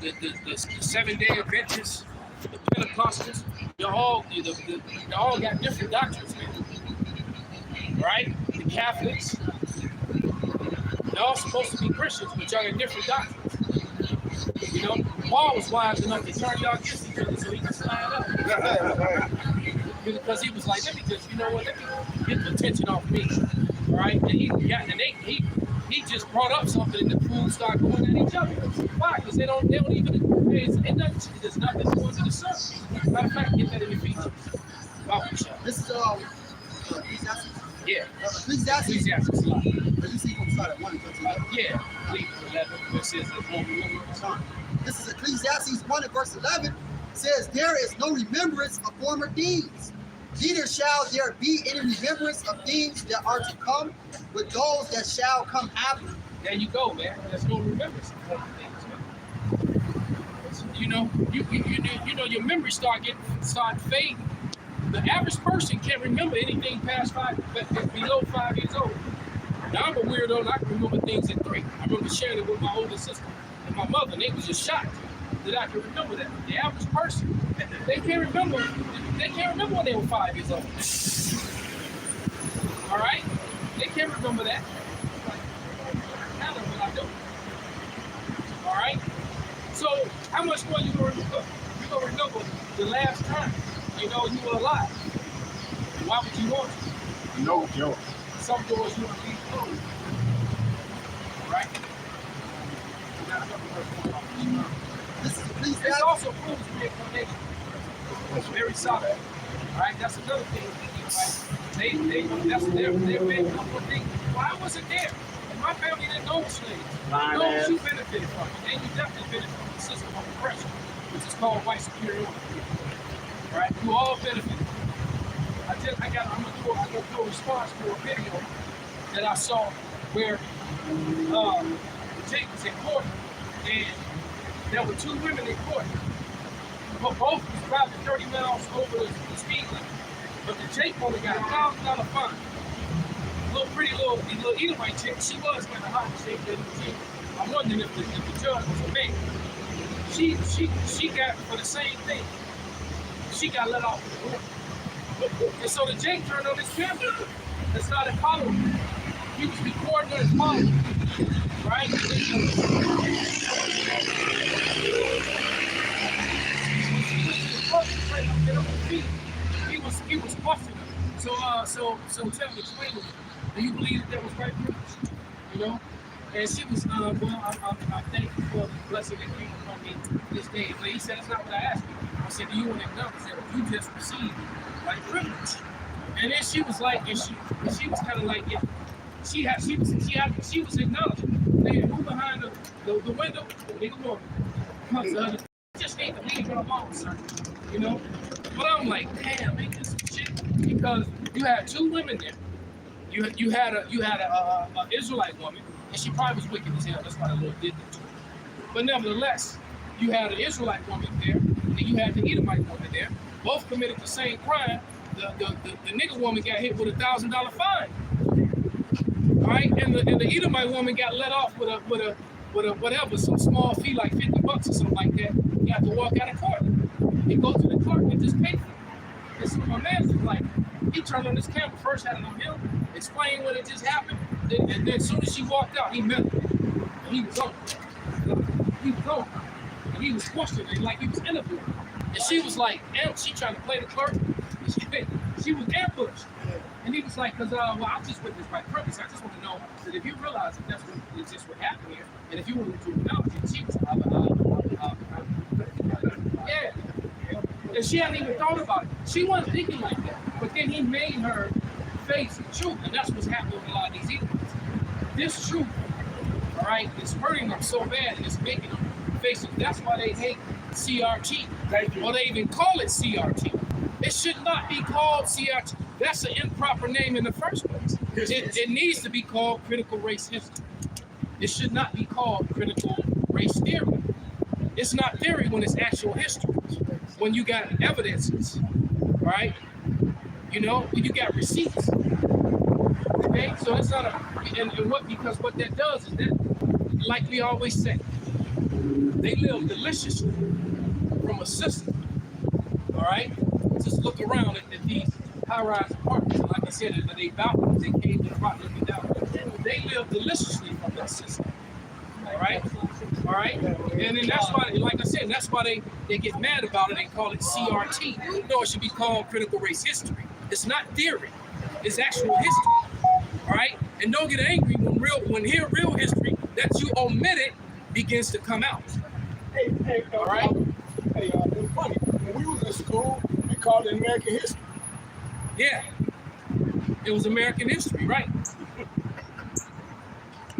the 7-day Adventists, the Pentecostals, they all got different doctrines, man. Right? The Catholics, they're all supposed to be Christians, but y'all got different doctrines. You know, Paul was wise enough to turn y'all against each other so he could slide up. Because he was like, let me just, you know what, let me get the attention off me. All right? And he just brought up something and the fools started going at each other. Why? Because they don't even, there's nothing going to the surface. Matter of fact, get that in your features. This is Ecclesiastes. Yeah. Ecclesiastes. Lot. But you see from start at 1 until 11. Yeah. 11, which says this is Ecclesiastes 1 and verse 11. Says, there is no remembrance of former deeds. Neither shall there be any remembrance of things that are to come with those that shall come after. There you go, man. There's no remembrance of former things, man. You know, your memory start fading. The average person can't remember anything past below 5 years old. Now I'm a weirdo and I can remember things at 3. I remember sharing it with my older sister and my mother, and they was just shocked that I can remember that. The average person, they can't remember when they were 5 years old. All right? They can't remember that. Like, I know what I do. All right? So how much more you gonna remember? You gonna remember the last time you know you were alive. Why would you want to? No joke. Some doors you want to leave closed. All right? This also proves reincarnation. It's very solid. All right? That's another thing. Right? That's their big couple of things. Well, I wasn't there. And my family didn't know slaves. No, you benefited from it. And you definitely benefited from the system of oppression, which is called white superiority. All right? You all benefited. I'm gonna do a response to a video that I saw where Jake was in court and there were 2 women in court. But both was driving 30 miles over the speed limit. But the Jake only got a $1,000 fine. Pretty little Edomite chick. She was kind of hot shape. I'm wondering if the judge was a man. She got for the same thing. She got let off the court. And so the Jake turned on his camera and started following him. He was recording his phone, right? He was questioning her. So tell me, explain to me. Do you believe that was right privilege? You know? And she was, well, I'm thankful for the blessing that came upon me this day. But he said, that's not what I asked you. I said, do you want to acknowledge that you just received white privilege? And then she was like, and she was kind of like, yeah. She was acknowledging. They who behind the window, the nigga woman comes to her. Just need to leave her alone, sir. You know? But I'm like, damn, ain't this some shit? Because you had 2 women there. You had a Israelite woman, and she probably was wicked as hell. That's why the Lord did that to her. But nevertheless, you had an Israelite woman there, and you had the Edomite woman there. Both committed the same crime. The nigga woman got hit with a $1,000 fine. All right, and the Edomite woman got let off with a whatever, some small fee like $50 or something like that. You have to walk out of court. You go to the clerk and just pay for it. And so my man was like, he turned on his camera, first had it on him, explained what had just happened, and then as soon as she walked out, he met her. And he was on. He was on. And he was questioning, like he was interviewing. And she was like, she trying to play the clerk, and she was ambushed. And he was like, because well, I just with this by purpose. I just want to know that if you realize that that's what happened here, and if you wanted to acknowledge it, she was yeah. And she hadn't even thought about it. She wasn't thinking like that. But then he made her face the truth, and that's what's happening with a lot of these Edomites. This truth, all right, is hurting them so bad, and it's making them face it. That's why they hate CRT, or they even call it CRT. It should not be called CRT. That's an improper name in the first place. It needs to be called critical race history. It should not be called critical race theory. It's not theory when it's actual history. When you got evidences, right? You know, when you got receipts. Okay, so it's not because what that does is that, like we always say, They live deliciously from a system. All right? Just look around at these high-rise apartments. Like I said, they balconies, they cave to the rock looking down. They live deliciously from that system. All right? All right? And then that's why, like I said, that's why they get mad about it. They call it CRT. No, it should be called critical race history. It's not theory. It's actual history. All right? And don't get angry when real history that you omitted begins to come out. Hey, all right? Hey, it's funny. When we was in school, we called it American history. Yeah. It was American history, right?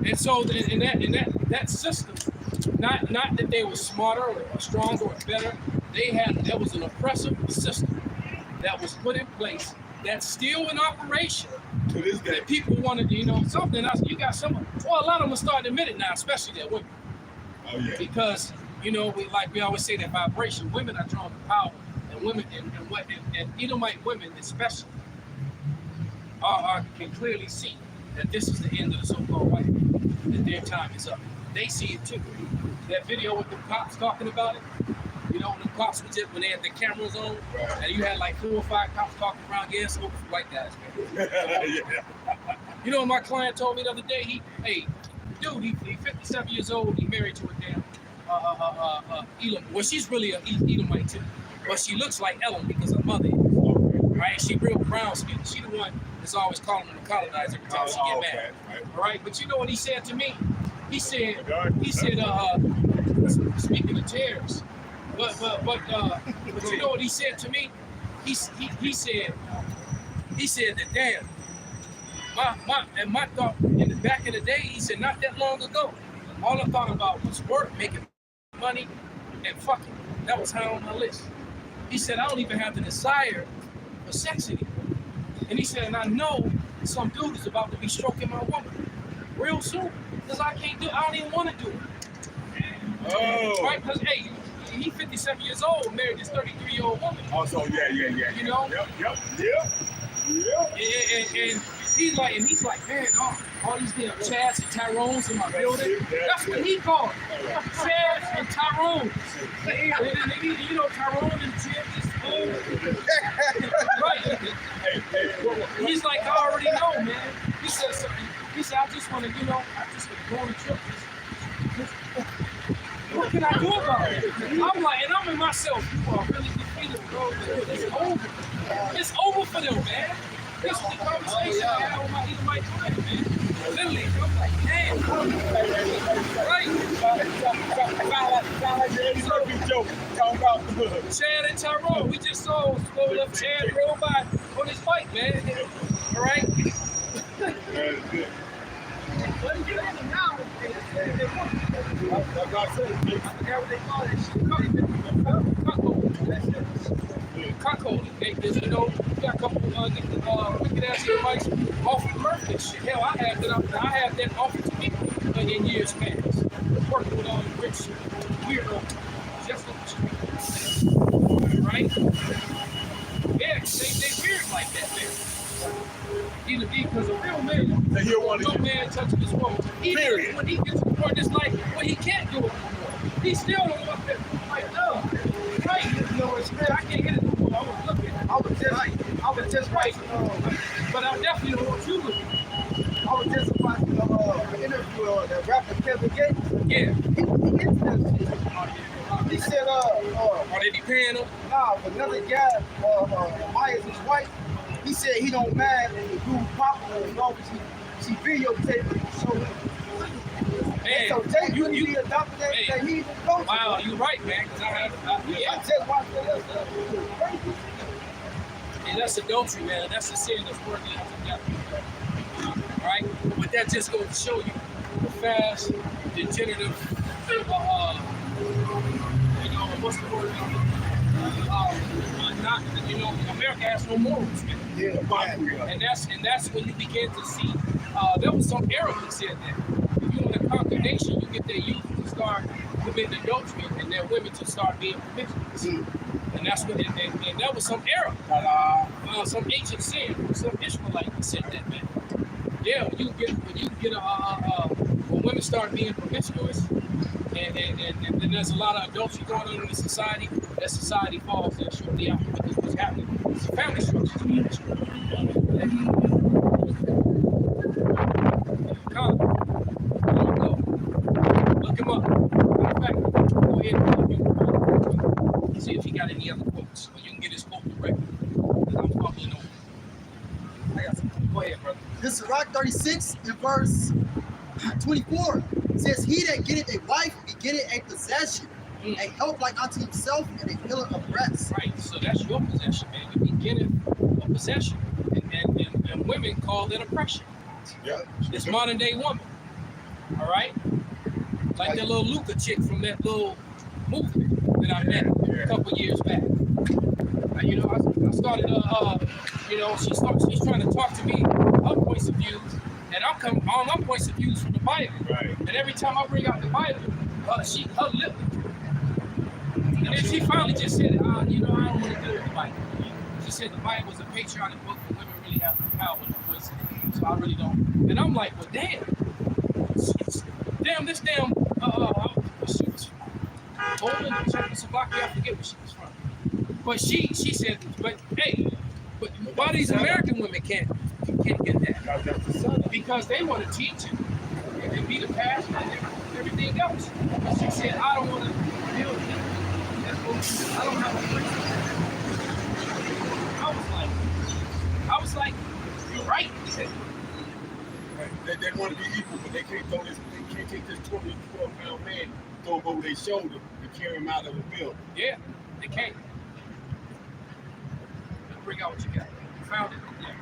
And so in that system, not that they were smarter or stronger or better, that was an oppressive system that was put in place that's still in operation. To this day. That people wanted, something else. You got a lot of them are starting to admit it now, especially that women. Oh yeah. Because we always say that vibration, women are drawn to power, and women and Edomite women especially can clearly see that this is the end of the so-called white man, that their time is up. They see it too. That video with the cops talking about it, when the cops when they had the cameras on, and you had like 4 or 5 cops talking around, it's over for white guys, man. Yeah. My client told me the other day, he's 57 years old, he married to a damn Elam. Well, she's really an Elamite too, but she looks like Ellen because her mother is. Right? She real brown skin. She the one that's always calling him a colonizer every time she get mad. Right. All right, but you know what he said to me? He said, speaking of terrorists, but you know what he said to me? He said that damn, my thought in the back of the day, he said not that long ago, all I thought about was work, making money, and fucking. That was high on my list. He said I don't even have the desire for sex anymore. And he said, and I know some dude is about to be stroking my woman real soon because I don't even want to do it. Oh. Right? Because hey, he's 57 years old, married this 33-year-old woman. Also, yeah. You know? Yep. And he's like, man, all these damn Chads and Tyrones in my building. That's what he called it. Chads and Tyrones. Tyrone and Chad is old. Right. Hey. He's like, I already know, man. He said something. He said, I just want to go on a trip. What can I do about it? I'm like, and I'm in myself, you are really defeated, bro. It's over. It's over for them, man. This is the conversation I had with my Edomite friend, man. Literally, I'm like, damn. Right? Chad and Tyrone, we just saw up Chad roll by on his bike, man. All right? That's good. What is it now? Cuckolding. You got a couple wicked ass advice off of birthday shit. Hell, I had that offered to me in years past. Working with all the rich weirdo just on the street. Right? Yeah, they weird like that, man. Either because a real man, no man touching his woman. Even when he gets to the point in his life where he can't do it anymore, he still don't want that like love. Right? I can't get it no more. I was looking. I was just right. But I definitely don't want you looking. I was just watching the interview of the rapper Kevin Gates. Yeah. He gets that shit. He said, Are they be paying him? nah, another guy, Myers' his wife, he said he don't mind if the dude popular as long as she videotaped it. So, Man, so Jay couldn't be adopted that he even goes. Wow, you're right, man. Because I just watched that. And that's adultery, man. That's the sin that's working out together. All right? But that just goes to show you the fast, degenerative, what's the word? America has no morals, man. Yeah, And that's when you begin to see. There was some arrogance in that. If you want to conquer nation, you get their youth to start committing adultery and their women to start being promiscuous. And that's what, and that was some error. Some ancient sin, some Israelite said that, man. Yeah, when women start being promiscuous, And then there's a lot of adultery going on in the society. That society falls there shortly after what's happening. It's a family structure. Colin, go. Look him up. Matter of fact, go ahead and see if he got any other quotes. Or you can get his quote directly. Because I'm fumbling over. I got some. Go ahead, brother. This is Sirach 36 in verse 24. It says, he that getteth a wife begetteth a possession, a help like unto himself, and a pillar of rest. Right, so that's your possession, man. You beginning a possession. And women call it oppression. Yeah. It's modern day woman. All right? Like that little Luca chick from that little movement that I met a couple years back. You know, I started, you know, she's trying to talk to me, her points of view, and I'm coming on my points of views from the Bible. Right. And every time I bring out the Bible, her lip. And then she finally just said, you know, I don't want to deal with the Bible. She said the Bible is a patriotic book and women really have no power and no voice. So I really don't. And I'm like, well, damn. This damn, she was from Poland, Czechoslovakia, I forget where she was from. But she said, but hey, but why these American women can't get that? Because they want to teach and be the pastor and everything else. She said, I don't want to deal with it. I don't have a place. I was like, you're right. They want to be equal, but they can't take this 12-pound man, throw him over their shoulder, and carry him out of the building. Yeah, they can't. Let's bring out what you got. You found it. Yeah.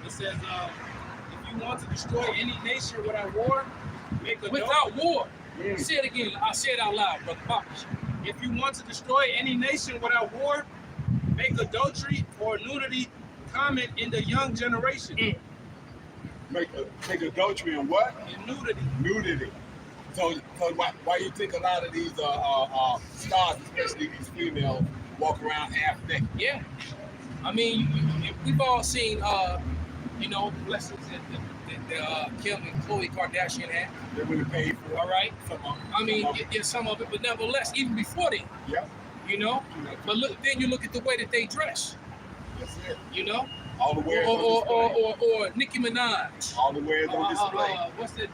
It says, if you want to destroy any nation without war, without war. Say it again. I say it out loud, brother Popish. If you want to destroy any nation without war, make adultery or nudity common in the young generation. Make adultery and what? And nudity. Nudity. So why you think a lot of these stars, especially these females, walk around half naked? Yeah. I mean, we've all seen, you know, blessings that Kim and Khloe Kardashian had. They really paid for it. All right. I mean, yeah, some of it, but nevertheless, even before then, yeah. You know. But look, then you look at the way that they dress. That's it. You know. All the wares or Nicki Minaj. All the wares on display. What's that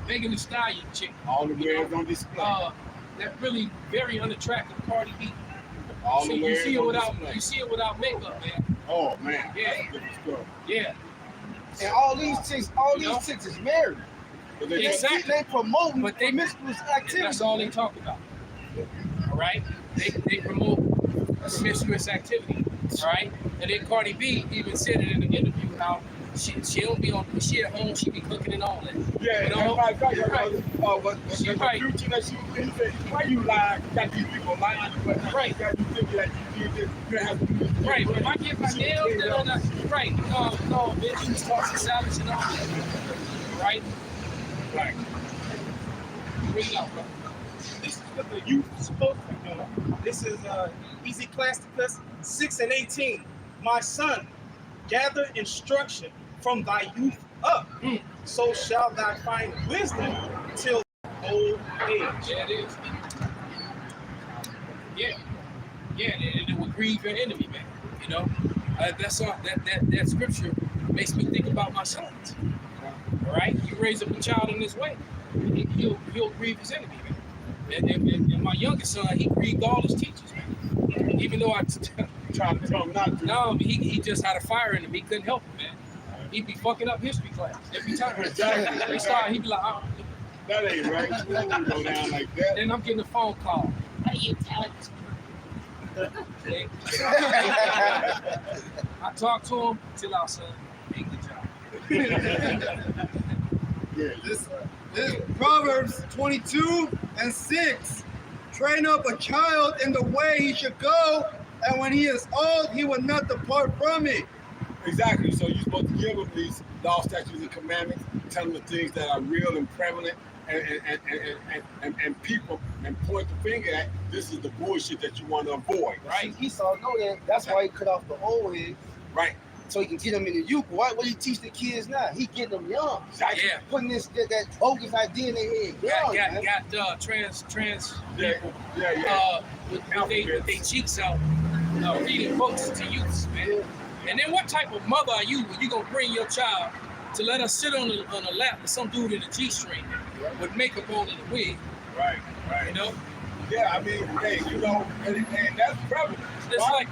Megan Thee Stallion chick? All the wares on display. That really very unattractive Cardi B. All the wares on display. You see it without makeup, man. Oh man. Yeah. Yeah. And all these chicks is married. Exactly. They promoting but they promiscuous activity. That's all they talk about. All right. They promote promiscuous activity. All right. And then Cardi B even said it in an interview how she don't be on, she at home, she be cooking and all that. Yeah, you know? right. But she right. Why you lying? Got these people lying. Right. Got you thinking that you did this. You have to do this. Right. If I get my nails done, right. No, bitch, you start some salads and all that. Right. Right. Bring it out, bro. This is what the youth is supposed to be doing. This is Ecclesiastes 6 and 18. My son, gather instruction from thy youth up, so shall thou find wisdom till old age. Yeah, it is. Yeah, and it will grieve your enemy, man. You know, that's all. That scripture makes me think about my sons. All right, you raise up a child in this way, he'll grieve his enemy, man. And my youngest son, he grieved all his teachers, man. Even though I Trying to tell him not to. no, he just had a fire in him. He couldn't help it, man. He'd be fucking up history class every time. Exactly. He'd be like, oh. That ain't right. You don't go down like that. Then I'm getting a phone call. What are you telling me? I talked to him, chill out, son. Hey, good job. Yeah. This Proverbs 22:6. Train up a child in the way he should go, and when he is old, he will not depart from it. Exactly. So you're supposed to give them these law, statutes, and commandments, tell them the things that are real and prevalent, and people, and point the finger at this is the bullshit that you want to avoid. Right? Esau know that. That's why he cut off the old head. Right. so he can get them in the youth. What do you teach the kids now? He getting them young. Yeah. Putting that bogus idea in their head. Got trans Yeah, people yeah. with they cheeks out reading books to youths, man. And then what type of mother are you when you gonna bring your child to let her sit on a lap with some dude in a G-string with makeup on and a wig, Right, you right. know? Yeah, I mean, hey, you know, and that's prevalent. It's right? like,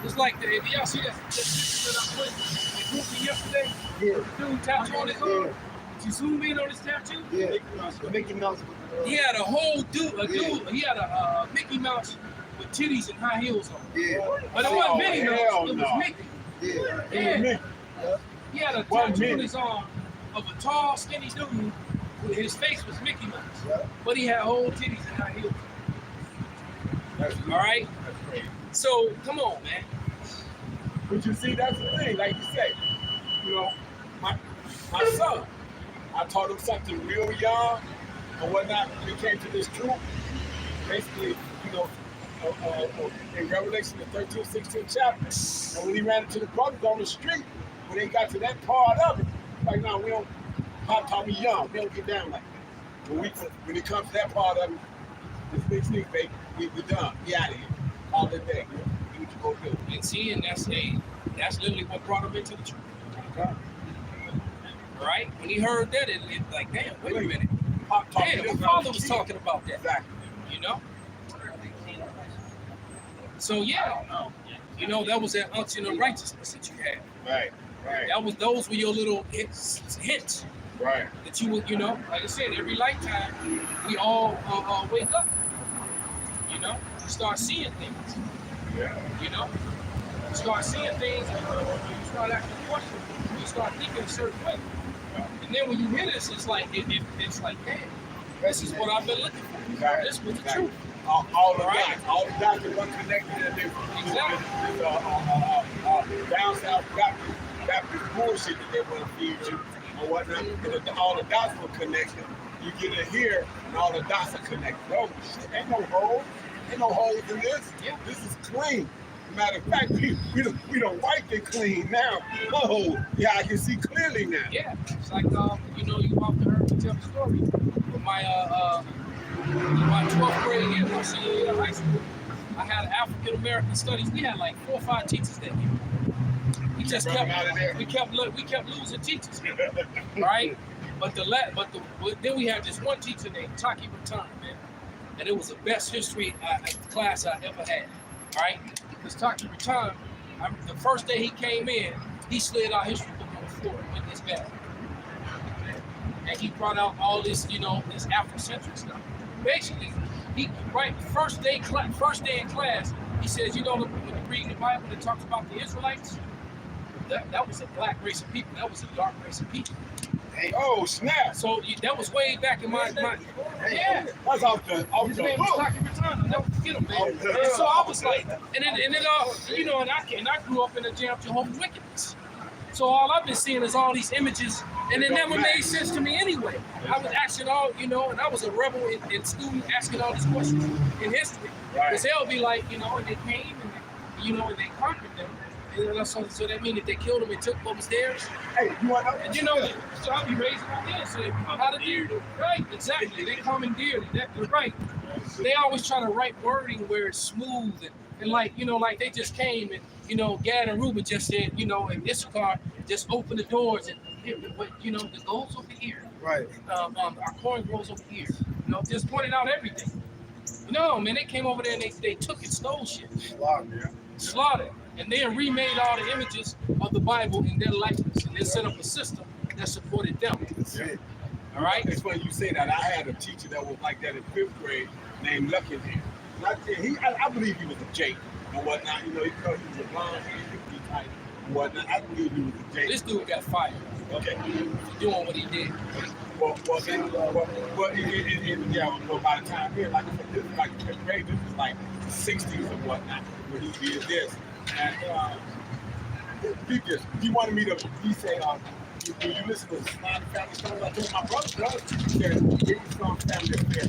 it's like if y'all see that picture that I put in the groupie yesterday, Yeah. dude tattoo on his arm. Did you zoom in on his tattoo? Yeah. Mickey Mouse. He had a whole dude, he had a Mickey Mouse with titties and high heels on. Yeah. But it wasn't Oh, Minnie hell Mouse, it was no. Mickey. Yeah. Yeah. He had a One tattoo on Minnie. his arm of a tall, skinny dude. His face was Mickey Mouse, Yeah. but he had whole titties and high heels. That's All right? That's crazy. So, come on, man. But you see, that's the thing. Like you say, you know, my son, I taught him something real young and whatnot. When he came to this truth, basically, you know, in Revelation, the 13th, 16th chapter, and when he ran into the brothers on the street, when they got to that part of it, like, no, we don't, Pop taught me young, we don't get down like that. When it comes to that part of it, this big sneak, baby, we done. We out of here. All the day. Do what you gonna do. And see, and that's literally what brought him into the truth. Right? When he heard that, it like, damn, wait a minute. Pop taught me Damn, this my on father the was street. talking about that. Exactly. You know? So yeah, you know, that was that unction of righteousness that you had. Right, right, Those were your little hints right. that you would, you know, like I said, every lifetime we all wake up. You know, you start seeing things. Yeah. You know, you start seeing things, and you start asking questions. You start thinking a certain way. And then when you hear this, it's like it's like, damn, this is what I've been looking for. Exactly. This was the Exactly. truth. All the Right. dots are connected and they Exactly. down south Baptist bullshit that they want to feed you or whatnot. And all the dots were connected. You get in here and all the dots are connected. Oh shit, ain't no holes. Ain't no holes in this. Yeah. This is clean. Matter of fact, we don't wipe it clean now. Oh, yeah, I can see clearly now. Yeah, it's like you know, you often heard me tell the story. With my 12th grade year, my senior year of high school, I had African American studies. We had like 4 or 5 teachers that year. We just Run 'em out of there. we kept losing teachers, right? But then we had this one teacher named Taki Ratan, man, and it was the best history class I ever had, right? Because Taki Ratan, the first day he came in, he slid our history book on the floor with his bag. And he brought out all this, you know, this Afrocentric stuff. Basically, first day in class, he says, you know, when you read the Bible that talks about the Israelites, that was a black race of people. That was a dark race of people. Oh snap! So that was way back in my yeah. That's off the His name was hook. Taki Ratan. I'll never forget him, man. And so I was like, and it all, you know, and I grew up in a jam Jehovah's Wickedness. So all I've been seeing is all these images, and it never made sense to me anyway. I was asking all, you know, and I was a rebel in school asking all these questions in history. Right. Because they'll be like, you know, and they came and, you know, and they conquered them. And so that means that they killed them and took what was theirs. Hey, you want to? And you know, so I'll be raising my hand. So how to do it? Right, exactly. They commandeered it. You're right. They always try to write wording where it's smooth and like, you know, like they just came and, you know, Gad and Reuben just said, you know, and Issachar just open the doors and, you know, the gold's over here. Right. Our corn grows over here. You know, just pointed out everything. No, man, they came over there and they took it, stole shit, slaughtered, and then remade all the images of the Bible in their likeness, and then set up a system that supported them. Yeah. All right? It's funny you say that. I had a teacher that was like that in 5th grade named Lucky Man. I believe he was a Jake and whatnot. You know, because he was a blonde, he type and whatnot. I believe he was a Jake. This dude got fired Okay. for doing what he did. Well, by the time here, like I said, this is like 5th grade. This is like the 60s and whatnot when he did this. And he wanted me to. He said, when you listen to the Slime Family Stones, I told my brother does. He said, give me some family affair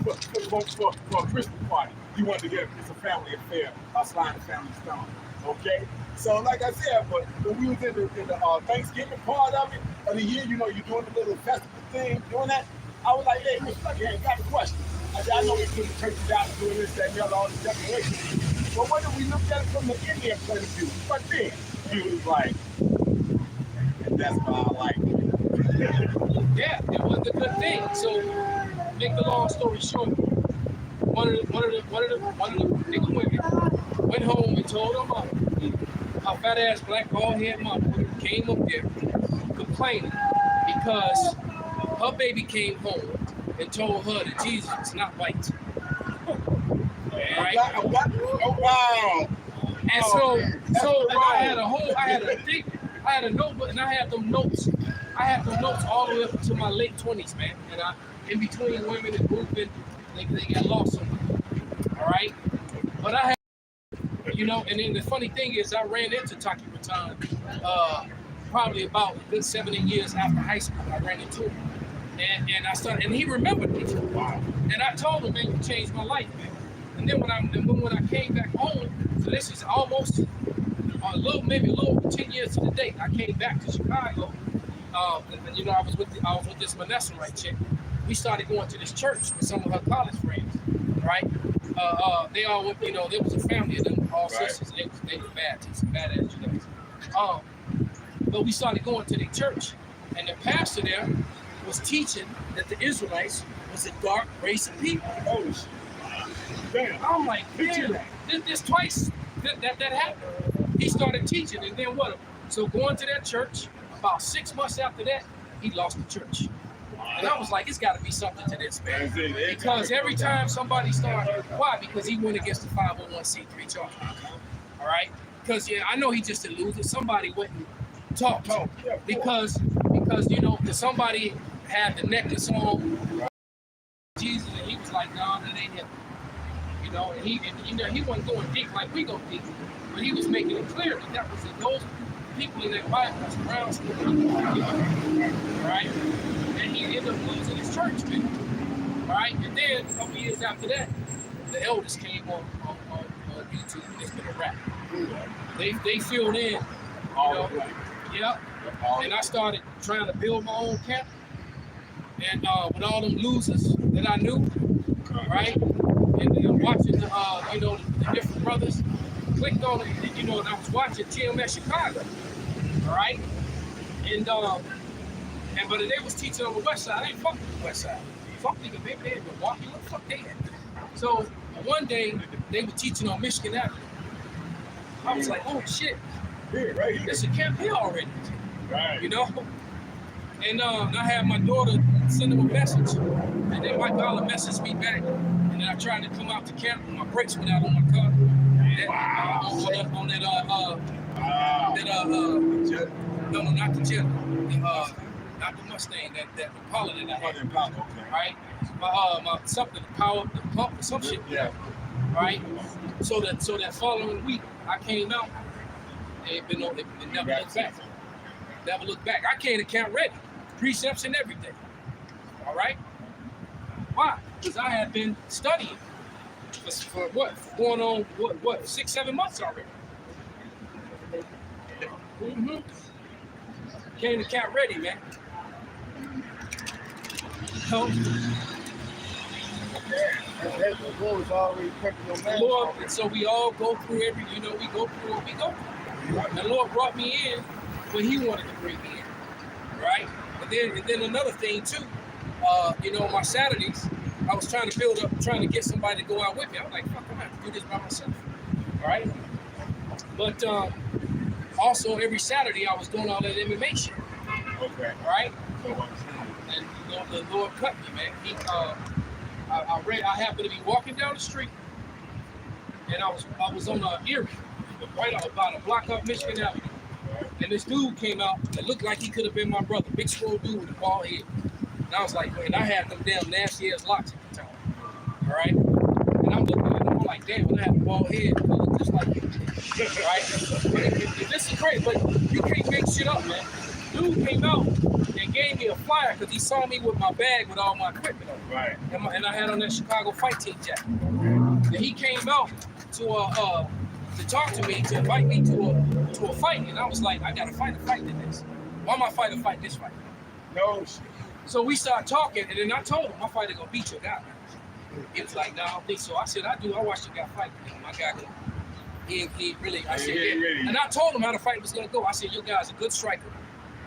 for a Christmas party. He wanted to get it's a family affair by Slime Family Stone Okay? So like I said, but when we was in the Thanksgiving part of it, of the year, you know, you're doing the little festival thing, doing that, I was like, hey, Mr. Lucky, I got a question. I said, I know we put the turkey down and doing this, that, and the other, all the decorations. But what if we look at it from the Indian point of view? But then, he was like, and that's why I like it. Yeah, it was a good thing. So, make the long story short, one of the nigga women went home and told her mama, her fat ass black bald head mama came up there complaining because her baby came home and told her that Jesus is not white. Right? Oh, wow. And so and I had a notebook, and I had them notes. I had them notes all the way up to my late 20s, man. And in between women and moving, they got lost on me. All right? But I had, you know, and then the funny thing is I ran into Taki Ratan probably about a good 7 8 years after high school. I ran into him. And I started, and he remembered me. Wow. And I told him, man, you changed my life, man. And then when I came back home, so this is almost maybe a little 10 years to the date. I came back to Chicago. And, you know, I was with this Vanessa Wright chick. We started going to this church with some of her college friends, right? They all went, you know, there was a family of them, all sisters, and they were bad, some badass Judaism. But we started going to the church, and the pastor there was teaching that the Israelites was a dark race of people. Oh, damn. I'm like, man, this twice that happened. He started teaching, and then what? So going to that church, about 6 months after that, he lost the church. And I was like, it's got to be something to this, man. Because every time somebody started, why? Because he went against the 501c3 charge. All right? Because, yeah, I know he just a loser. Somebody went and talked. Because you know, somebody had the necklace on Jesus, and he was like, no, that ain't him. You know, and he wasn't going deep like we go deep, but he was making it clear that was in those people in that Bible was around, right? And he ended up losing his church, man. Right? And then a couple years after that, the elders came on YouTube. It's been a wrap. They filled in, you know, yeah. And I started trying to build my own camp, and with all them losers that I knew, right? And watching you know, the different brothers, clicked on it, you know, and I was watching TMS Chicago, all right? And but they was teaching on the west side. I ain't fucking the west side. Fuck nigga, they had Milwaukee, what the fuck they had? So one day they were teaching on Michigan Avenue. I was like, oh shit, there's a camp here already. Right. You know? And I had my daughter send him a message, and then my daughter messaged me back, and then I tried to come out to camp, and my brakes went out on my car. No, not the Jetta, not the Mustang, that Impala that I had. Right? My something, the pump or some shit. Yeah. Right? So that following week, I came out, they never looked back. Never looked back. I came to camp ready, precepts and everything. All right? Why? Because I had been studying for what? Going on, what, 6, 7 months already. Mm-hmm. Came to camp ready, man. So, Lord, and so we all go through we go through what we go through. The Lord brought me in when He wanted to bring me in, right? And then another thing too, you know, my Saturdays, I was trying to get somebody to go out with me. I was like, fuck, I'm gonna have to do this by myself, all right? But also every Saturday I was doing all that MMA shit. Okay. All right. And you know, the Lord cut me, man. I happened to be walking down the street, and I was on Erie, right about a block up Michigan Avenue. And this dude came out that looked like he could have been my brother, big swole dude with a bald head. And I was like, and I had them damn nasty ass locks at the time. All right. And I'm looking at him, I'm like, damn, when I had a bald head, I look just like him. Right? This is crazy, but you can't make shit up, man. Dude came out and gave me a flyer because he saw me with my bag with all my equipment on. Right. And I had on that Chicago Fight Team jacket. And he came out to to talk to me, to invite me to a fight. And I was like, I gotta fight in this. Why am I fighting this fight? No shit. So we started talking, and then I told him, my fighter gonna beat your guy. He was like, no, I don't think so. I said, I do. I watched the guy fight. My guy, he really, I said, He ain't yeah. ready. And I told him how the fight was gonna go. I said, your guy's a good striker.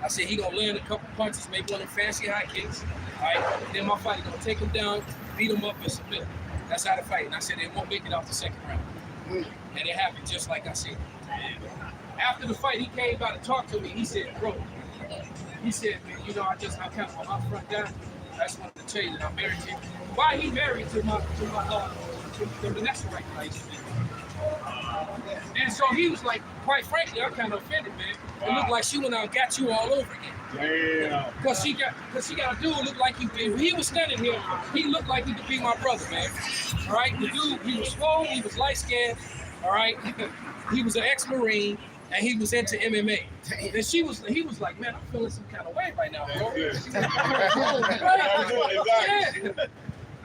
I said, he gonna land a couple punches, maybe one of them fancy high kicks. All right, and then my fighter gonna take him down, beat him up, and submit. That's how the fight. And I said, they won't make it out the second round. And it happened just like I said. After the fight, he came by to talk to me. He said, bro, he said, man, you know, I kind of on my front down. I just wanted to tell you that I'm married to you. Why he married to Vanessa right now? And so he was like, quite frankly, I'm kind of offended, man. It looked like she went out and got you all over again. Damn. Cause she got a dude look like you. If he was standing here, he looked like he could be my brother, man. All right, the dude, he was swole, he was light skinned. All right, he was an ex-Marine, and he was into MMA. And he was like, man, I'm feeling some kind of way right now, bro. Yeah.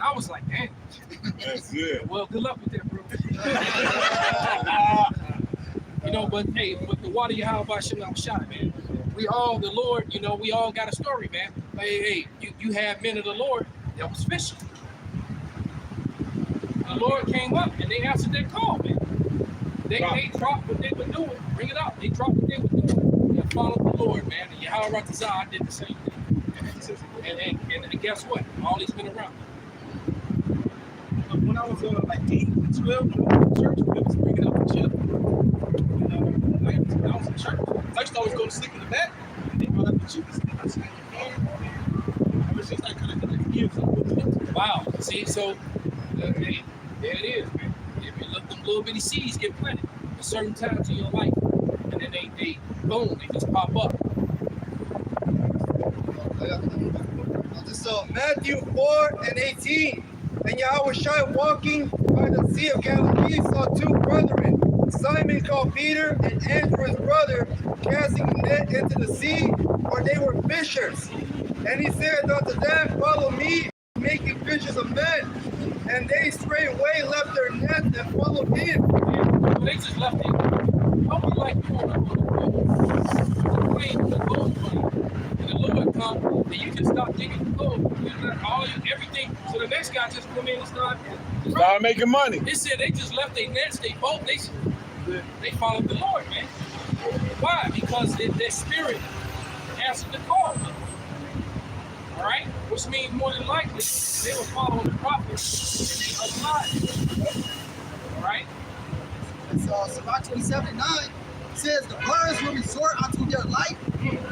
I was like, damn. That's it. Well, good luck with that, bro. You know, but hey, with the water you how about I'm shot, man. We all, the Lord, you know, we all got a story, man. Hey, you have men of the Lord that was fishing. The Lord came up and they answered their call, man. They dropped what they were doing. Bring it up. They dropped what they were doing and followed the Lord, man. And Yahweh Ratazah did the same thing. And guess what? All these been around. When I was like 8 and 12, the church was bringing up the children. Like, I was in church. I used to always go to sleep in the back, and they brought up the children. I was like, I was just like kind of years old. Wow. See, so there it is, man. If you let them little bitty seeds get planted at certain times in your life, and then they boom, they just pop up. So Matthew 4:18. And Yahweh walking by the Sea of Galilee saw two brethren, Simon called Peter and Andrew his brother, casting a net into the sea, for they were fishers. And he said unto them, follow me, making fishers of men. And they straightway left their nets and followed him. They just left it. How would like you on the plane, the gold money, and the Lord come, and you can stop digging the gold. Everything. So the next guy just come in and start Making money. They said they just left their nets, they followed the Lord, man. Why? Because their spirit answered the call. All right? Which means more than likely they were following the prophet and they applied. All right? And so Sirach 27:9 says, the birds will resort unto their light,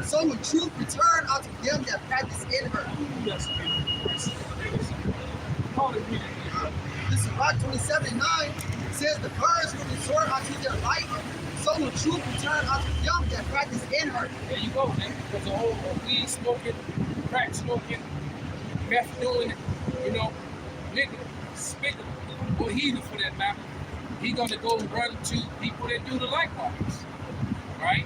so will truth return unto them that practice in her. Yes. This Sirach 27:9 says, the birds will resort unto their light, so will truth return unto them that practice in her. There you go, man. Because the whole weed smoking, crack smoking, meth doing, you know, nigga, spitting, or heathen for that matter, he gonna go run to people that do the likewise. Right?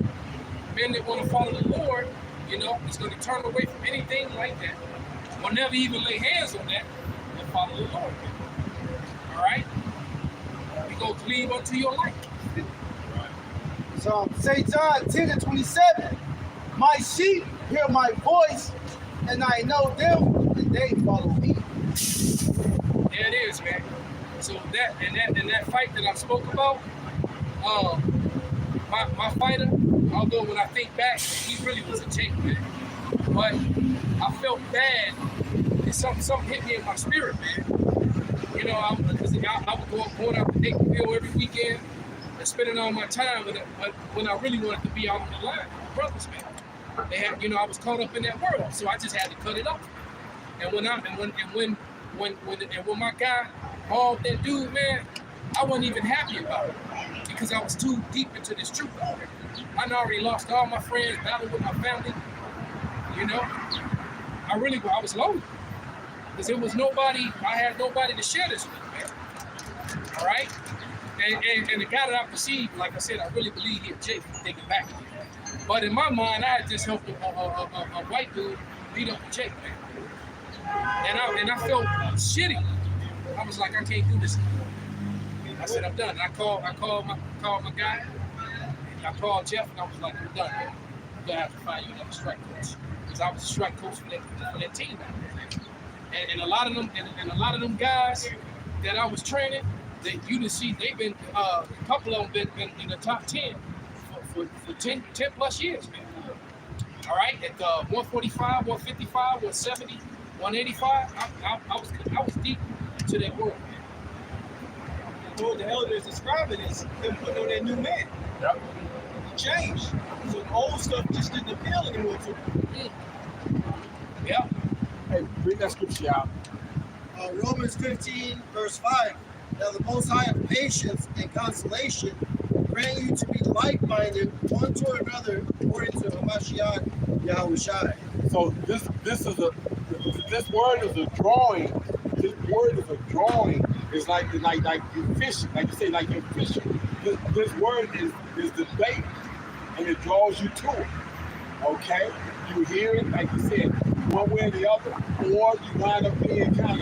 Men that want to follow the Lord, you know, is gonna turn away from anything like that. Will never even lay hands on that and follow the Lord. All right? You go cleave unto your life. So St. John 10:27, my sheep hear my voice, and I know them, and they follow me. There it is, man. So that fight that I spoke about, my fighter, although when I think back, he really was a tank, man. But I felt bad. And something hit me in my spirit, man. You know, I would go up going out to Naperville every weekend and spending all my time when I really wanted to be out on the line with my brothers, man. They had, you know, I was caught up in that world, so I just had to cut it off. And when my guy mauled that dude, man, I wasn't even happy about it because I was too deep into this truth already. I already lost all my friends, battled with my family. You know, I was lonely because there was nobody. I had nobody to share this with, man. All right, and the guy that I perceived, like I said, I really believe he was Jake thinking back. But in my mind, I had just helped a white dude beat up Jake, man. And I felt shitty. I was like, I can't do this. I said, I'm done. And I called my guy. I called Jeff, and I was like, I'm done. I'm gonna have to find you another strike coach, because I was a strike coach for that team back then. And a lot of them guys that I was training, that you didn't see, they've been a couple of them been in the top 10 for 10 plus years, man. All right, at 145, 155, 170, 185, I was deep to that world, man. What the elders describing is them putting on that new man. Yep. Change. So the old stuff just didn't appeal anymore to them. Yeah. Hey, read that scripture out. Romans 15, verse 5. Now the Most High of patience and consolation, praying you to be like-minded one toward another, according to Hamashiach Yahushai. So this word is a drawing. This word is a drawing. It's like you're fishing, like you say, like you're fishing. This word is the bait, and it draws you to it. Okay, you hear it, like you said, one way or the other, or you wind up being kind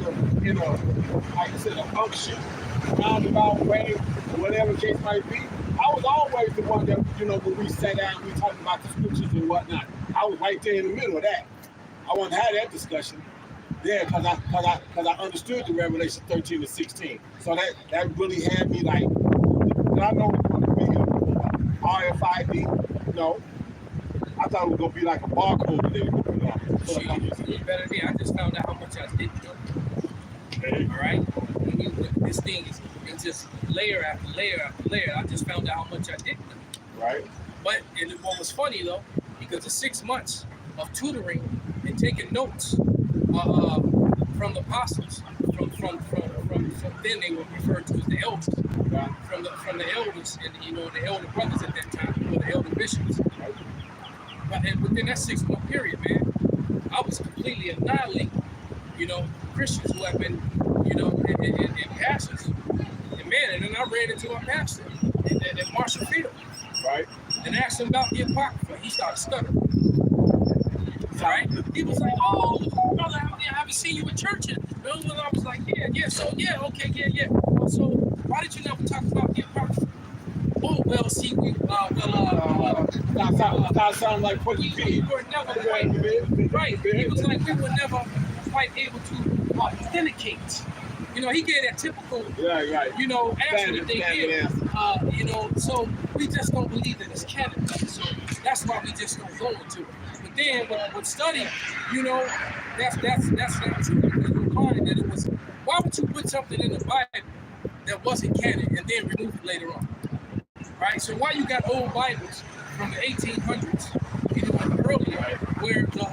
of, you know, like you said, a function, roundabout way, whatever the case might be. I was always the one that, you know, when we sat down, we talked about the scriptures and whatnot. I was right there in the middle of that. I wanted to have that discussion there because I understood the Revelation 13 to 16. So that really had me like, I know it's going to be RFID. No, I thought it was going to be like a barcode that they were putting on. So You better be. I just found out how much I didn't know. hey, All right, this thing is just layer after layer after layer. I just found out how much I didn't know. right? But what was funny though, because the 6 months of tutoring and taking notes from the apostles, from then they were referred to as the elders, from the elders and the elder brothers at that time, or the elder bishops. But within that 6 month period, man, I was completely annihilating, Christians who have been, in pastors. And man, and then I ran into our pastor at Marshall Field. Right. And asked him about the Apocrypha. He started stuttering. Right? He was like, "Oh, brother, I haven't seen you in church yet." And I was like, "Yeah, okay. So why did you never talk about the Apocrypha?" "Oh, well, see, That sounds like what you we were never quite, He was like, we were never quite able to authenticate." He gave that typical, answer that they give. So we just don't believe that it's canon. So that's why we just don't go into it. But then with study, that's not true. Because we're finding that it was, why would you put something in the Bible that wasn't canon and then remove it later on? Right? So why you got old Bibles from the 1800s, earlier, where the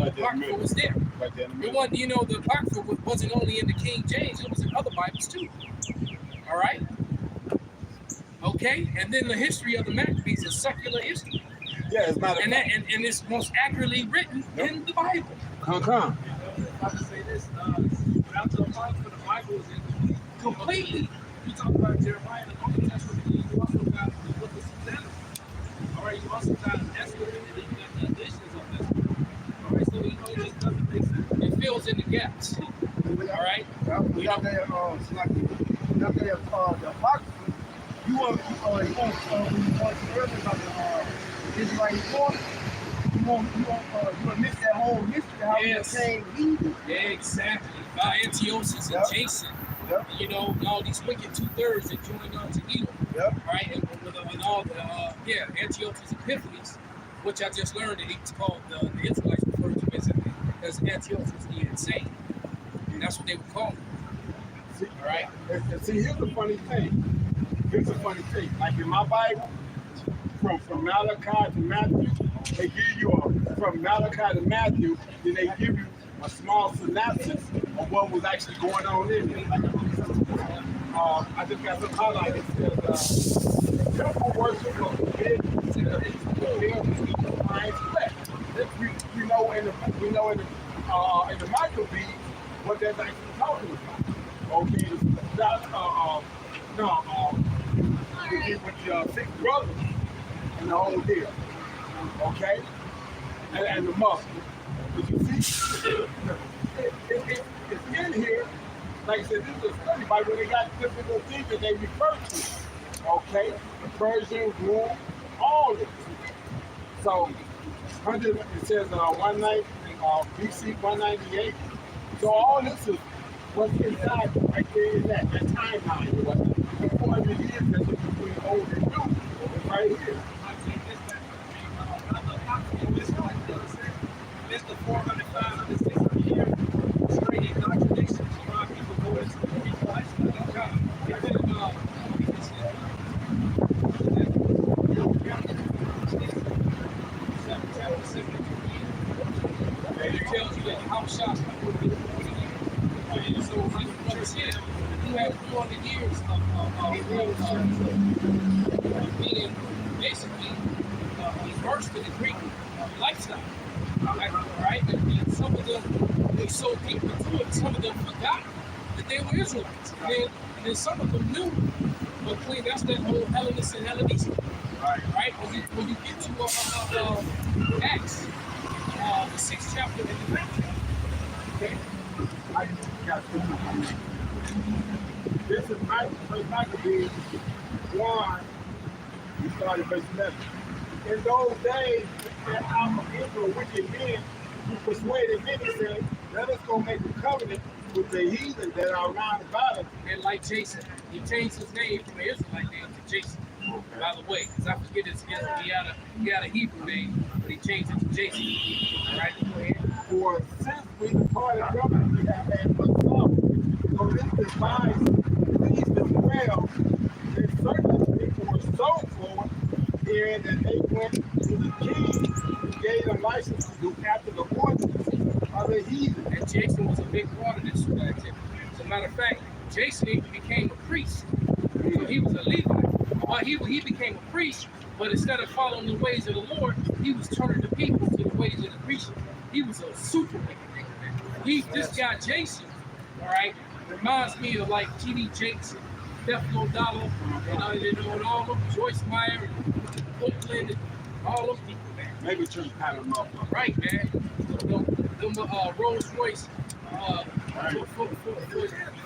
Apocrypha was there? It wasn't, the Apocrypha wasn't only in the King James, it was in other Bibles too. All right? Okay? And then the history of the Maccabees is secular history. Yeah, it's not. And it's most accurately written in the Bible. Come. I can say this, after the Apocrypha, the Bible is incomplete. Completely. You talk about Jeremiah in the Old Testament, you also got the book of Susanna. All right, you also got Esther, and then you got the additions of Esther. All right, so it just doesn't make sense. It fills in the gaps. All right? We got that, the Apocrypha. You want earlier about the Israelite war. You want to miss that whole history, how Yes. we became heathen. Exactly. By Antiochus and Yep. Jason. Yep. And all these wicked 2/3 that joined on to Edom. Yep. Right? And with all the, Antiochus Epiphanes, which I just learned that he's called, the Israelites referred to him as Antiochus the Insane. And that's what they would call him. See, All right? and see, here's the funny thing. Like in my Bible, from Malachi to Matthew, they give you from Malachi to Matthew, then they give you a small synopsis of what was actually going on in there. I just got some highlights. It says, temple worship was forbidden in the Christ's flesh. We know in the Maccabees what that's actually talking about. Okay, with the 6 brothers and the whole deal. Okay? And the Muslims. But you see, it's in here, like I said, this is a study Bible. They got different little things that they refer to. Okay, the Persian rule, all of it. So, it says 19 BC 198. So all this is what's inside right there in that timeline. The 400 years that the between old and new is right here. It's the 400, 500, 600 years straight indoctrination. A lot of people go into the Greek lifestyle. They've been it tells you that house shots so like brother said, you have 400 years of being basically immersed in the Greek lifestyle. Right? And some of them, they so deep into it, some of them forgot that they were Israelites. And then some of them knew. But clearly, that's that whole Hellenist and Hellenism. Right? When you get to Acts, the 6th chapter and the 9th chapter. Okay? I got this is my first Maccabees 1. We started verse 11. In those days, there out of Israel wicked men who persuaded many, saying, let us go make a covenant with the heathen that are round about us. And like Jason, he changed his name from an Israelite name to Jason. By the way, because I forget his he had a Hebrew name, but he changed it to Jason. Right? Go ahead. For since we departed from it, we have had much love. So this device pleased them well. And certain people were so forward, hearing that they went to the king who gave them license to do after the ordinance of the heathen. And Jason was a big part of this activity. As a matter of fact, Jason even became a priest. So he was a Levite. Well, he became a priest, but instead of following the ways of the Lord, he was turning the people to the ways of the priest. He was a super wicked. This guy Jason, all right, reminds me of like T.D. Jakes, Deflo Dollar, and all them, Joyce Meyer, and Oakland, and all those people, man. Maybe church had them up. Right, man. Them Rolls Royce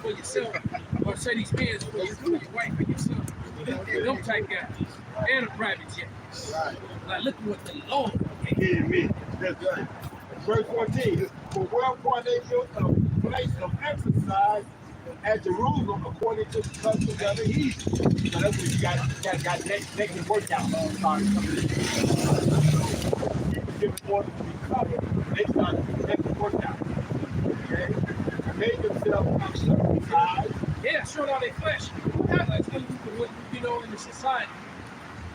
for yourself, or Mercedes-Benz for your wife and yourself. Them type guys. And a private jet. Right. Like, look at what they own. Yeah, me. That's right. Verse 14. For wherefore they built a place of exercise at Jerusalem according to the customs of the heathen. So that's what you got naked workout. People giving orders to be covered. They started naked workout. Okay? And made themselves uncircumcised. Yeah, showing all their flesh. That's you know, in the society.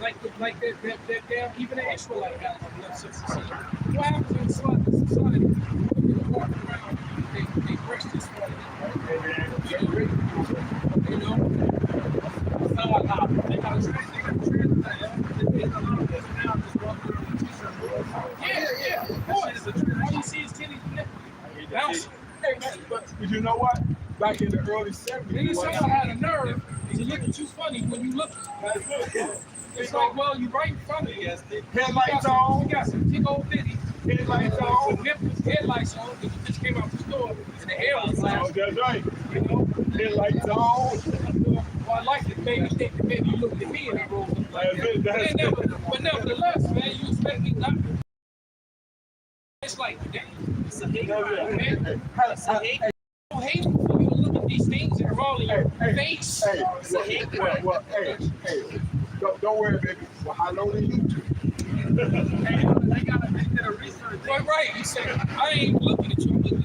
Like that damn, even the Israelite guys on the left side society. What happens inside the society? They walk around, they breast this way. You know? They got a yeah, of course. All you see is titties and nipples. Bouncing. But you know what? Back in the early 70s, Niggas someone had a nerve to look at you funny when you look. It's like, well, you right in front of you. Headlights on. You got some big old bitty. Headlights on. Some nipples, headlights on, because you just came out the store and the hair was loud. That's right. You know? Headlights on. Well, I like it, baby. Think that maybe you looked at me and I rolled up like that. But nevertheless, man, you expect me not to. It's like, damn, it's a hate crime, man. It's a hate crime. Don't hate for you to look at these things that are all in your face. It's a hate crime. Well, hey, don't worry, baby. Well, how long are you? I gotta research. Right. You said, I ain't looking at you. I'm looking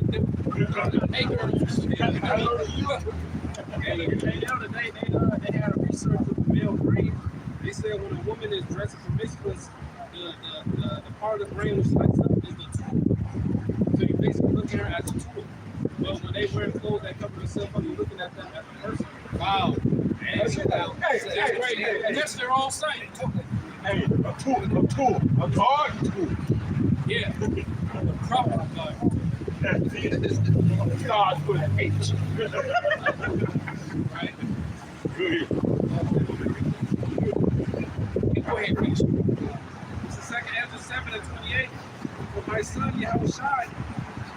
at them. Hey, girls. How long are you? The other day, they had a research with the male brain. They said when a woman is dressed promiscuous, the part of the brain which lights up is the tool. So you basically look at her as a tool. But when they wear clothes that cover themselves up, you're looking at them as a person. Wow. That's Hey, unless they're all sighted. Hey, a tool, a guard tool. Yeah. The proper guard. Stars with an H. Right? Good. Go ahead, finish. It's the second Ezra 7:28. For my son Yahushai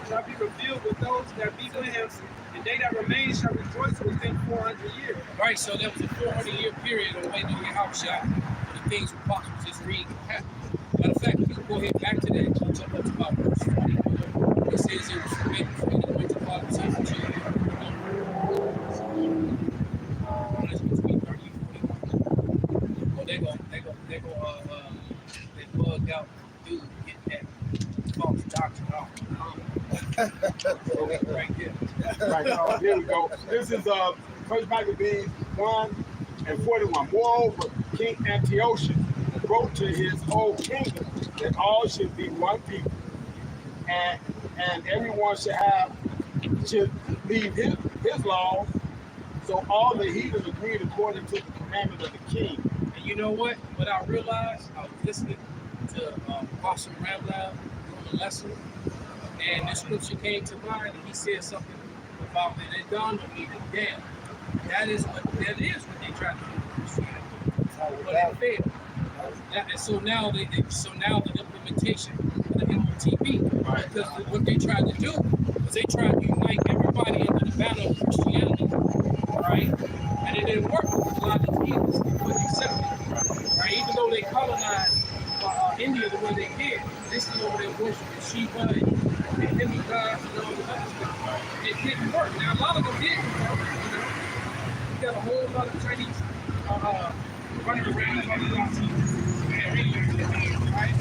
shall be revealed with those that be with him, and they that remain shall rejoice within 400 years. Right, so there was a 400-year period on the way to your house shot. The things were possible. Just read what happened. Matter of fact, you can go ahead back to that and jump up to about verse 20. It says it was forbidden for you to went to Father to that's between 30 and 40. Well, they bugged out dude getting that false doctrine off. Right there. Right, here we go. This is First Maccabees 1:41. Moreover, King Antiochus wrote to his whole kingdom that all should be one people, and everyone should leave his laws. So all the heathen agreed according to the commandment of the king. And you know what? What I realized, I was listening to Apostle Ramlab on the lesson, and this scripture came to mind, and he said something about that. It dawned on me that damn, that is what they try to do. But it failed. And so now the implementation of the MOTB, Right. because what they tried to do was they tried to unite everybody into the battle of Christianity, right? And it didn't work because a lot of the heathens wouldn't accept it, right? Even though they colonized India the way they did, they still over there worshiping Shiva and Hindu gods and all the other stuff. It didn't work. Now a lot of them did work, you know. You got a whole lot of Chinese running around talking about right?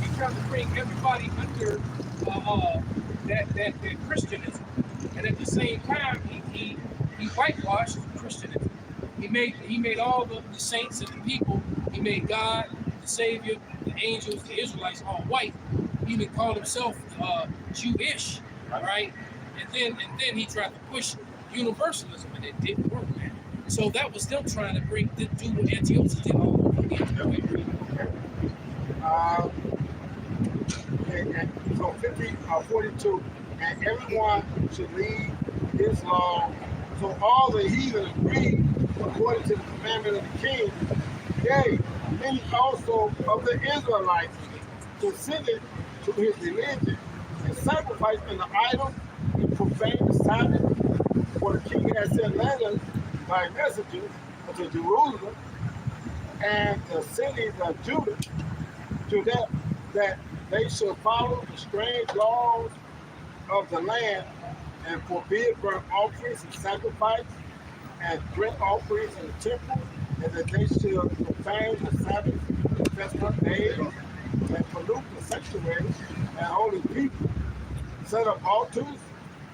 He tried to bring everybody under that Christianism, and at the same time he whitewashed Christianism. He made all the saints and the people. He made God, the Savior, the angels, the Israelites all white. He even called himself Jewish, right? And then he tried to push universalism, and it didn't work, man. So that was them trying to do what Antiochus did all over again. So 42, and everyone should leave his law. So all the heathen agreed according to the commandment of the king. Yea, many also of the Israelites consented to his religion and sacrificed in the idol and profaned the Sabbath. For the king had sent letters by messengers to Jerusalem and the cities of Judah to that they should follow the strange laws of the land and forbid burnt offerings and sacrifice and drink offerings in the temple, and that they should profane the Sabbath, the festival days, and pollute the sanctuary and holy people, set up altars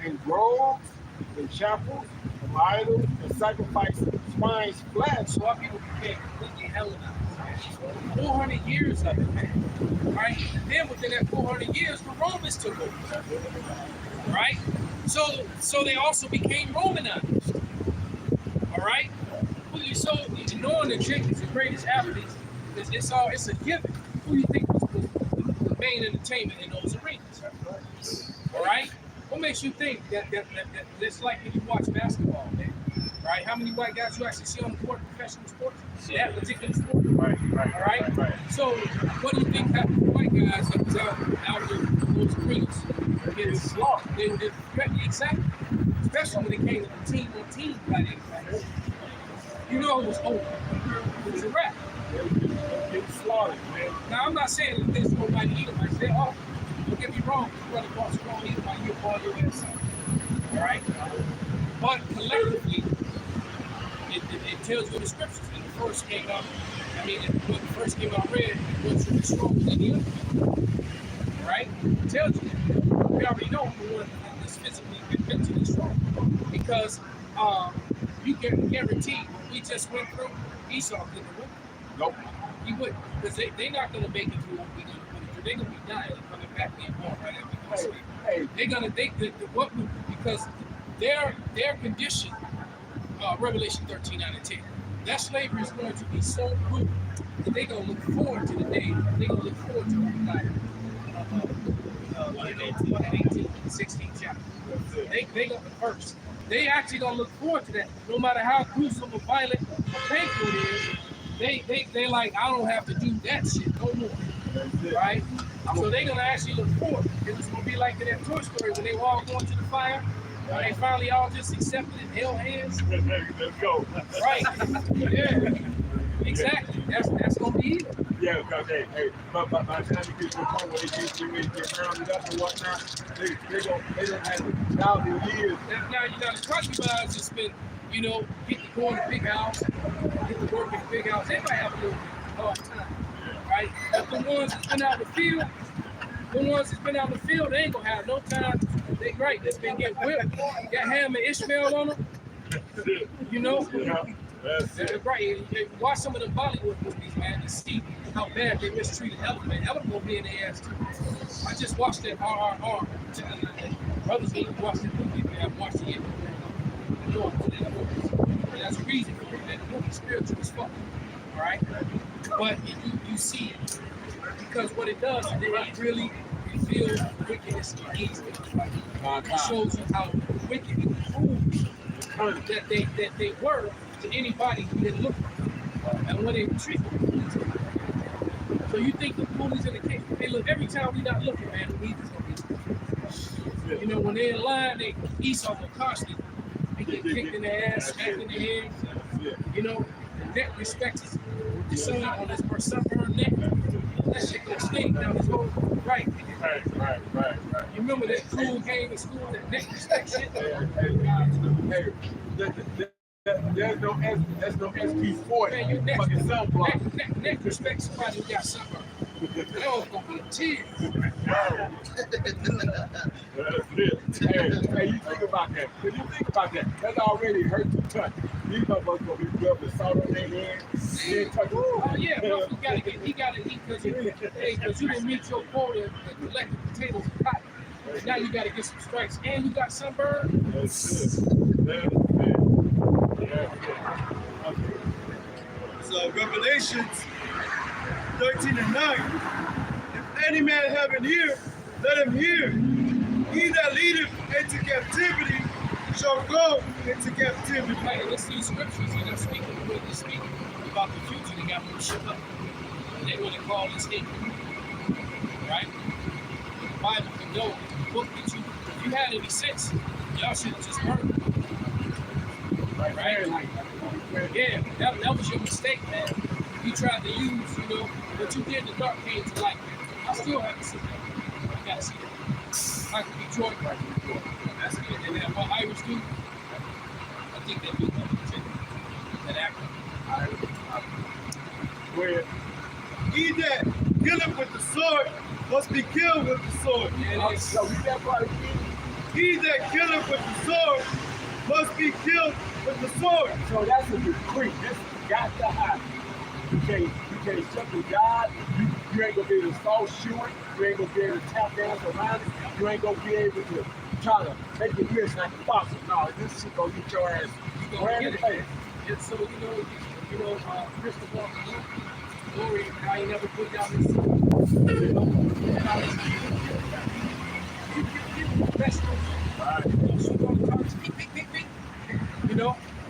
and groves and chapels of idols, and sacrifice swine's flesh. So our people became completely Hellenized. 400 years of it, man. Right? And then within that 400 years, the Romans took over. Right? So they also became Romanized. All right? So knowing that Jake is the greatest athlete, it's a given. Who do you think was the main entertainment in those arenas? All right? What makes you think that it's like when you watch basketball, man? Right? How many white guys you actually see on the court in professional sports? That particular sport. Right. All right? So what do you think happened to white guys that was out in those arenas? Getting slaughtered. Exactly. Especially when it came to the team-on-team fighting. You know it was over. It was a wrap. Get slaughtered, man. Now, I'm not saying that there's nobody Edomites. There are. Don't get me wrong. If your brother calls you wrong Edomite, you'll call your ass out. All right? But collectively, it tells you in the scriptures. When it first came out, when it first came out red, it was really stronger than the other. All right? It tells you that. We already know who one is physically and mentally strong. Because you can guarantee what we just went through, Esau couldn't win. Nope. He wouldn't. Because they're not going to make it through what we're going to put it through. They're going to be dying and coming back being born right after we sleep. Hey. They're going to, because their condition, Revelation 13:9-10, that slavery is going to be so brutal that they're going to look forward to the day, they're going to look forward to the night. 1:18, 16 chapter. They got the first. They actually gonna look forward to that. No matter how gruesome or violent or painful it is, they like, I don't have to do that shit no more. Right? So they're gonna actually report. It's gonna be like in that Toy Story when they were all going to the fire. They finally all just accepted and held hands. Let's go. Right. Yeah. Exactly. That's gonna be it. Yeah, because but by the time you get to the point where they get rounded up and whatnot, they don't have 1,000 years. Now you got the country guys just been, get to go in the big house, get to work in the big house. They might have a little hard time, right? But the ones that's been out in the field, they ain't gonna have no time. They right, they've been getting whipped, got Ham and Ishmael on them. That's it. Right. Watch some of the Bollywood movies, man, to see how bad they mistreated Ellen. Man, Ellen gonna be in their ass too. I just watched that RRR. Brothers need to watch that movie. Man, I've watched it yet. And that's the reason for that movie spiritual as fuck. All right. But you see it because what it does is it really reveals wickedness against it. It shows you how wicked and cruel that they were to anybody who didn't look and when they were treated. So you think the bullies in the case, hey look, every time we not looking, man, the leaders gonna be. When they're in line, Esau will constantly get kicked in the ass, smacked in the head. The neck respects the son on this or sunburned neck. That shit gonna stink down his whole right. Right. You remember that cruel game in school, that neck respect shit? There's no SP40. Man, you Fucking sunblock. neck respect somebody who got sunburned. That was gonna be a tear. That's it. Hey, you think about that. When you think about that, that's already hurt to touch. These motherfuckers gonna be rubbed with salt on their hands. Oh yeah, bro, he gotta eat because you didn't meet your quota and collected potatoes and cotton. Now you gotta get some strikes and you got sunburn. That's it. So Revelations 13:9. If any man have an ear, let him hear. He that leadeth into captivity shall go into captivity. Right, let's see scriptures and they're speaking about the future. They got them shook up. And they want to call this hate. Right? The Bible can go, the book that if you had any sense, y'all should have just heard. Right? Yeah, that was your mistake, man. You tried to use, what you did in the dark came to light. I still haven't seen that. I gotta see that. Like Detroit, right? That's good. And then what Irish do, I think they do that actor. Where He that killeth with the sword must be killed with the sword. Yeah, so we that part again. He that killeth with the sword must be killed with the sword. So that's a decree. This got to happen. You can't shut the God. You ain't gonna be able to stall shoot it. You ain't gonna be able to tap dance around it. You ain't gonna be able to try to make it miss like a boxer. No, this shit gonna get your ass right in the face. And so, Christopher Glory, how he never put down his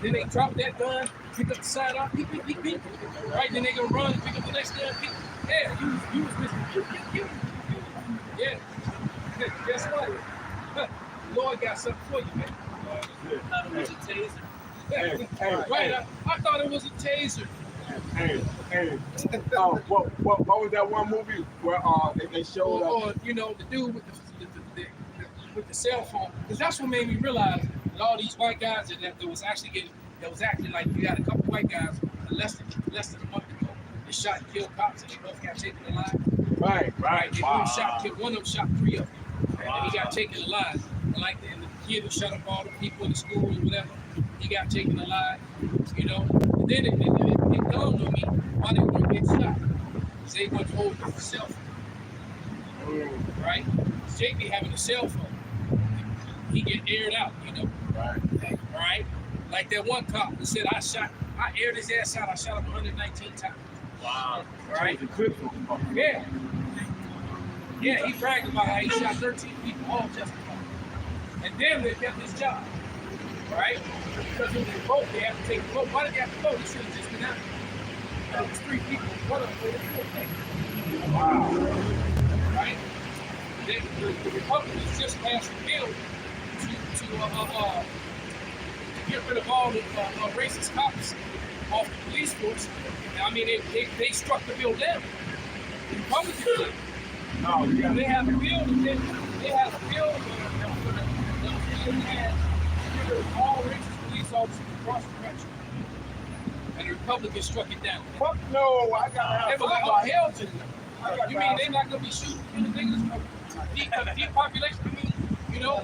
then they drop that gun, pick up the side off, beep. Right, then they gonna run, pick up the next gun, pick. Yeah, you was Mr. Yeah. Guess what? Lord got something for you, man. I thought it was a taser. Right, I thought it was a taser. Hey. What was that one movie where they showed up? Or the dude with the cell phone, because that's what made me realize that all these white guys that was acting like you had a couple white guys less than a month ago. They shot and killed cops and they both got taken alive. Right. One of them shot 3 of them, and he got taken alive. And like the kid who shot up all the people in the school or whatever, he got taken alive. And then it dawned on me why they weren't getting shot. Because they weren't holding the cell phone. Right? JP having a cell phone, he get aired out, Right? Like that one cop who said, I aired his ass out, I shot him 119 times. Wow. Right? Yeah. Yeah, he bragged about how he shot 13 people, all justified. And damn near kept his job. Right? Because when they vote, they have to take the vote. Why did they have to vote? He should have just been out. It was 3 people, one of them was 4 people. Wow. right? The Republicans just passed a bill to get rid of all the racist cops off the police force. I mean, they struck the bill down. The Republicans did. No, we got They have a bill that they have a bill that was being had to get rid of all racist police officers across the country. And the Republicans struck it down. fuck no. I gotta They have were like, oh, somebody. hell to them. You mean they're not going to be shooting the niggas? Depopulation, I mean, you know?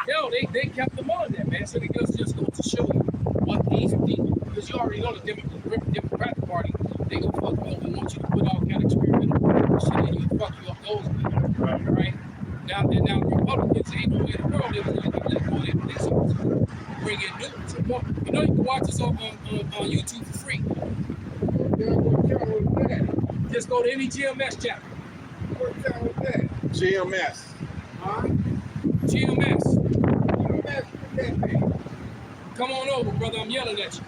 Hell, they kept them on there, man. So they just go to show you what these people, because you already know the Democratic Party, they gonna fuck you up and want you to put all kind of experimental shit in you and fuck you up those people, right? Now the Republicans ain't no way in the world they're going to let go of their police officers. Bring in new ones. You know you can watch this on YouTube for free. Just go to any GMS channel. GMS. GMS. Come on over, brother. I'm yelling at you.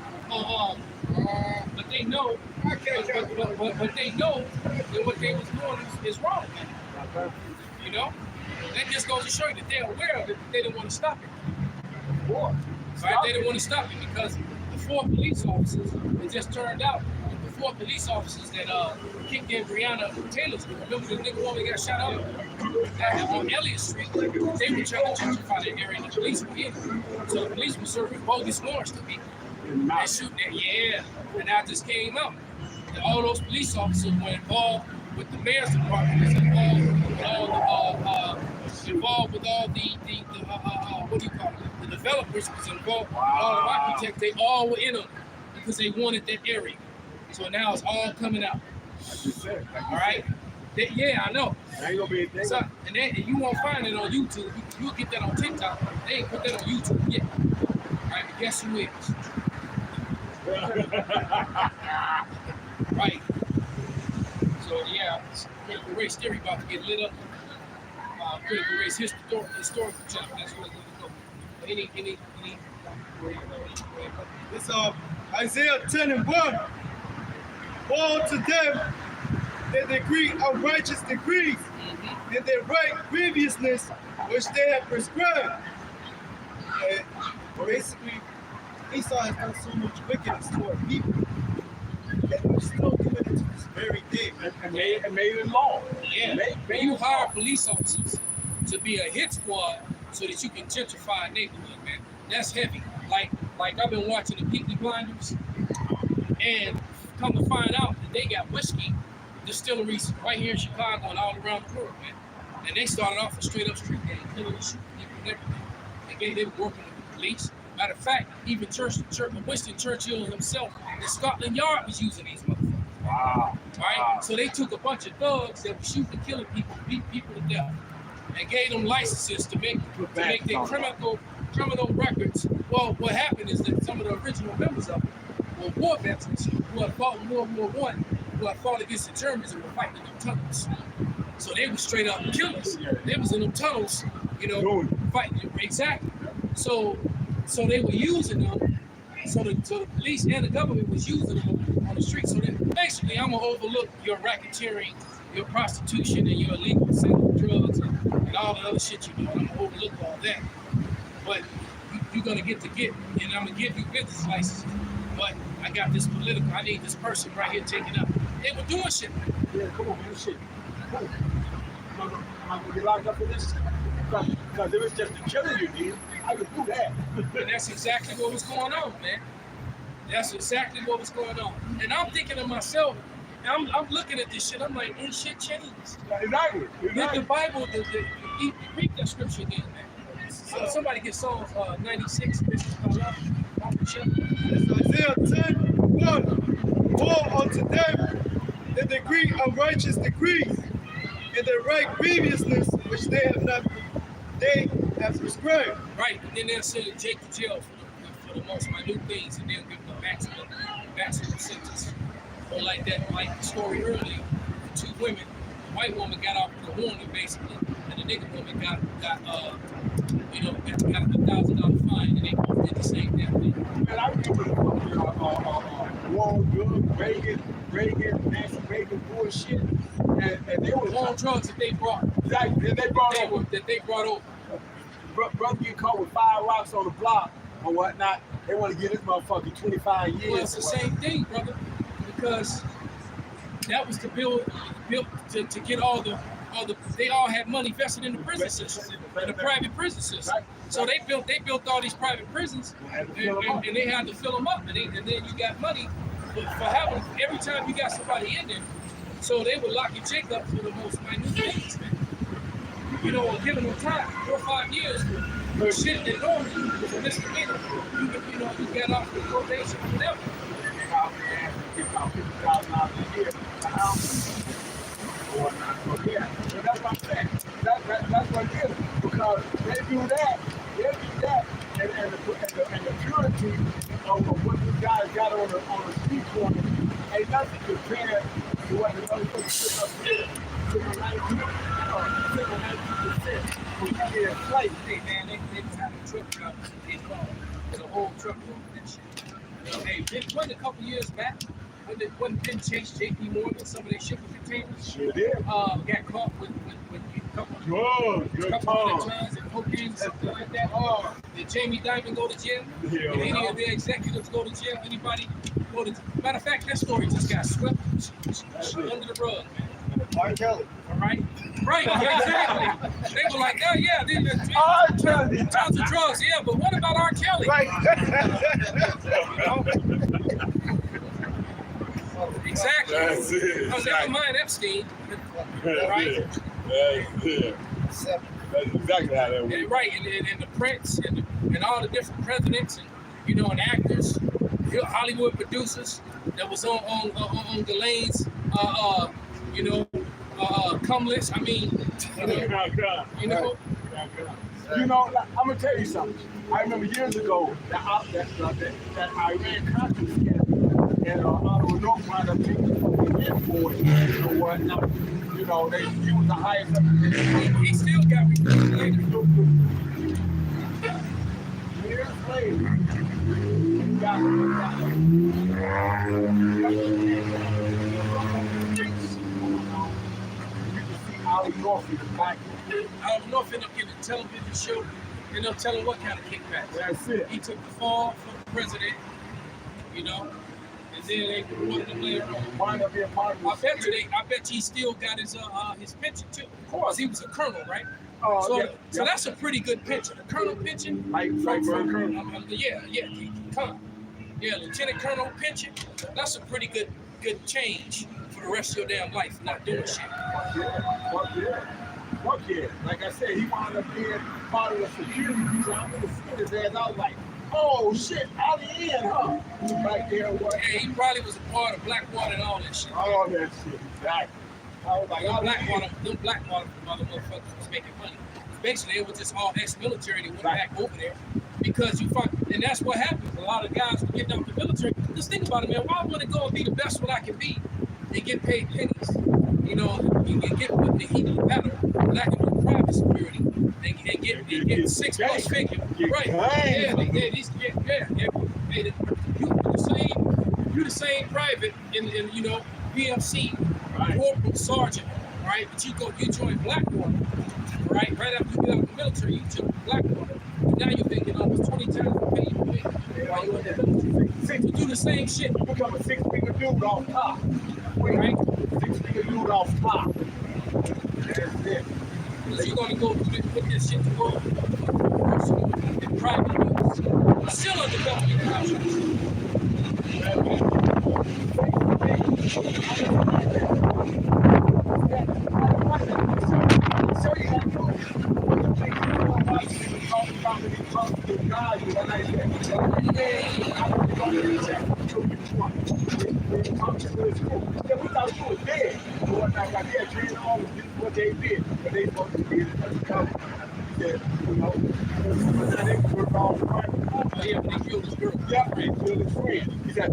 But they know. But they know that what they was doing is wrong. You know. That just goes to show you that they're aware of it, but they didn't want to stop it. Right? They didn't want to stop it because the 4 police officers, it just turned out, the 4 police officers that kicked in Breonna Taylor's, remember the nigga woman got shot up on Elliott Street, they were trying to gentrify that area and the police were in. So the police were serving bogus warrants to people. They shooting that, yeah. And that just came out. And all those police officers were involved with the mayor's department, was involved with all the what do you call it? The developers was involved with all the architects. They all were in on it because they wanted that area. So now it's all coming out. All right. Yeah, I know. Ain't gonna be a thing. So, and you won't find it on YouTube. You'll get that on TikTok. They ain't put that on YouTube yet. All right, but guess who is? Right. So yeah, critical race theory about to get lit up. Critical race historical channel. That's what it's gonna go. Any. It's Isaiah 10 and 1. Woe to them that decree unrighteous decrees, and their right grievousness which they have prescribed. And basically, Esau has done so much wickedness toward people that we're still doing it to this very day. And made it law. Yeah. When you hire police officers to be a hit squad so that you can gentrify a neighborhood, man, that's heavy. Like I've been watching the Peaky Blinders, and come to find out that they got whiskey distilleries right here in Chicago and all around the world, man. And they started off a straight up street gang, killing and shooting people and everything. They were working with the police. Matter of fact, even Winston Churchill himself in Scotland Yard was using these motherfuckers. Wow. Right? So they took a bunch of thugs that were shooting and killing people, beat people to death, and gave them licenses to make their criminal records. Well, what happened is that some of the original members of it were war veterans who had fought in World War I, who had fought against the Germans and were fighting in them tunnels. So they were straight up killers. They was in them tunnels, you know, fighting. Exactly. So they were using them. So the police and the government was using them on the street. So that basically, I'm gonna overlook your racketeering, your prostitution, and your illegal sale of drugs and all the other shit you do. I'm gonna overlook all that. But you're gonna get, and I'm gonna give you business licenses. But I got this political. I need this person right here taking up. They were doing shit. Yeah, come on, man, shit. I'm gonna get locked up for this. Because it was just a killing you, dude. I could do that. And that's exactly what was going on, man. That's exactly what was going on. And I'm thinking to myself, I'm looking at this shit. I'm like, ain't shit changed. Exactly. The Bible, read that scripture again, man. So somebody get Psalms 96. This is my love. It's Isaiah 10, 1. Woe unto them that decree unrighteous decrees, and their right grievousness which they have prescribed. Right, and then they'll send Jake to jail for the most minute things, and they'll give them the maximum sentence. Or like the story earlier, 2 women, the white woman got off with a warning basically, and the nigga woman got a $1,000 fine, and they both did the same damn thing. Man, I remember Warren Good, Reagan, Nancy Reagan bullshit, and they all drugs that they brought. Exactly. And they brought over. That they brought over. Brother get caught with 5 rocks on the block or whatnot. They want to give this motherfucker 25 years. Well, it's the same thing, brother, because that was to build to get all the they all had money vested in the prison system, in the private prison system. So they built all these private prisons, and they had to fill them up, and then you got money for having every time you got somebody in there. So they would lock your chick up for the most minute things, man. You know, giving them time, 4 or 5 years for shit that normally was a misdemeanor. You get off the probation, whatever. Yeah, so that's what I'm saying. That's what it is. Because they do that, and the purity of what these guys got on the street corner ain't nothing compared to what the motherfuckers sitting up here. Sitting 19% for being enslaved. Hey man, they had a truck driver in car. There's a whole truck load of that shit. Hey, it wasn't a couple years back when it didn't chase JP Morgan, some of their shipping containers. Sure did. Got caught with a couple Good hundred tons and cocaine, something like that. Did Jamie Dimon go to jail? Did any of their executives go to jail? Anybody go to? Matter of fact, that story just got swept under the rug, man. R. Kelly. All right? Right, exactly. They were like, oh yeah, R. Kelly. tons of drugs, yeah, but what about R. Kelly? Right. Exactly. That's it. Oh, never mind Epstein. That's Right? it. That's it. That's exactly how that And, works. right, and the Prince and all the different presidents and actors, Hollywood producers that was on Ghislaine's come list. I mean, You know, like, I'm gonna tell you something. I remember years ago that Iran Contra scandal, and Otto North wound up taking for it and whatnot. You know, he was the highest up. he still got repudiated. Years later, he got Ali North in the back. I don't know if end up getting a television show, telling what kind of kickback. That's it. He took the fall from the president, and then they wanted him later on. Wind up being part of I bet he still got his pension too. Of course, he was a colonel, right? Oh, So, yeah, so that's a pretty good pension. A colonel pension, Like Colonel. lieutenant colonel pension. That's a pretty good change for the rest of your damn life, not doing shit. Fuck yeah. Like I said, he wound up being part of the security people. I'm gonna see his ass. I was like, oh shit, Ali in, huh? Right there, what? Yeah, he probably was a part of Blackwater and all that shit. All that shit, exactly. I was like, Them Blackwater motherfuckers was making money. Basically, it was just all ex-military that went back over there because and that's what happens. A lot of guys were getting out the military. Just think about it, man. Why would I go and be the best what I can be and get paid pennies? You can get with the heat of the battle, but I can do private security and get 6 plus figure. Right? You the same private in PMC, Right. corporal sergeant, right? But you join Blackwater, right? Right after you get out of the military, you join Blackwater. And now you're thinking almost 20 times the pay you make while you're in the military. You do the same shit. you become a 6-figure dude off top. Right? 6-figure dude off top. That's it. Because you're gonna go put this shit to work in private use. Still under government contracts. What they did, but they supposed to be undercover. Yeah, but they killed this girl. Yeah, they killed his friend. He said,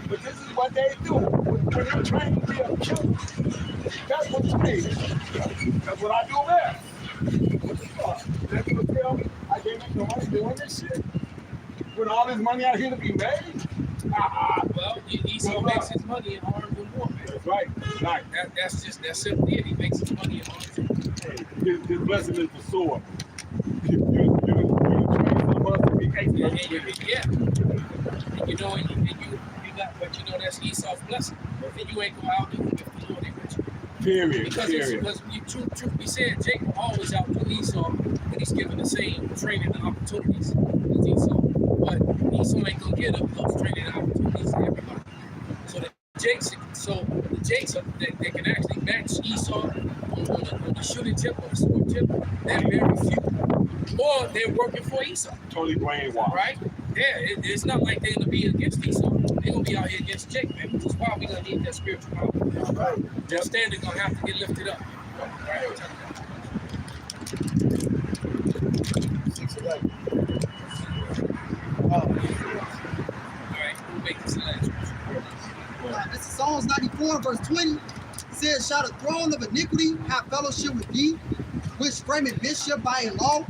but this is what they do. When you're trying to be a killer, that's what you need. That's what I do best. What the fuck? That's what tell me I can't make no money doing this shit. With all this money out here to be made, Well, Esau makes his money in arms and war, man. That's right. Right. That's simply it. He makes his money in arms and war. His blessing is the sword. You train some of us to be experts with it. Yeah. And you know, you got, but you know that's Esau's blessing. And you ain't gonna outdo him if the Lord ain't with you. Period. Because truth be said, Jacob always outdo Esau when he's given the same training and opportunities as Esau. But Esau ain't gonna get those training and opportunities to everybody. So the Jakes they can actually match Esau on the shooting tip or the sword tip. They're very few, or they're working for Esau. Totally brainwashed. Right? Yeah, it's not like they're gonna be against Esau. They're gonna be out here against Jacob, man, which is why we're gonna need that spiritual power. Right. Their standard gonna have to get lifted up. Right. 6:11. All right, we'll make this last one. This is Psalms 94, verse 20. It says, shall the throne of iniquity have fellowship with thee, which frameth mischief by a law?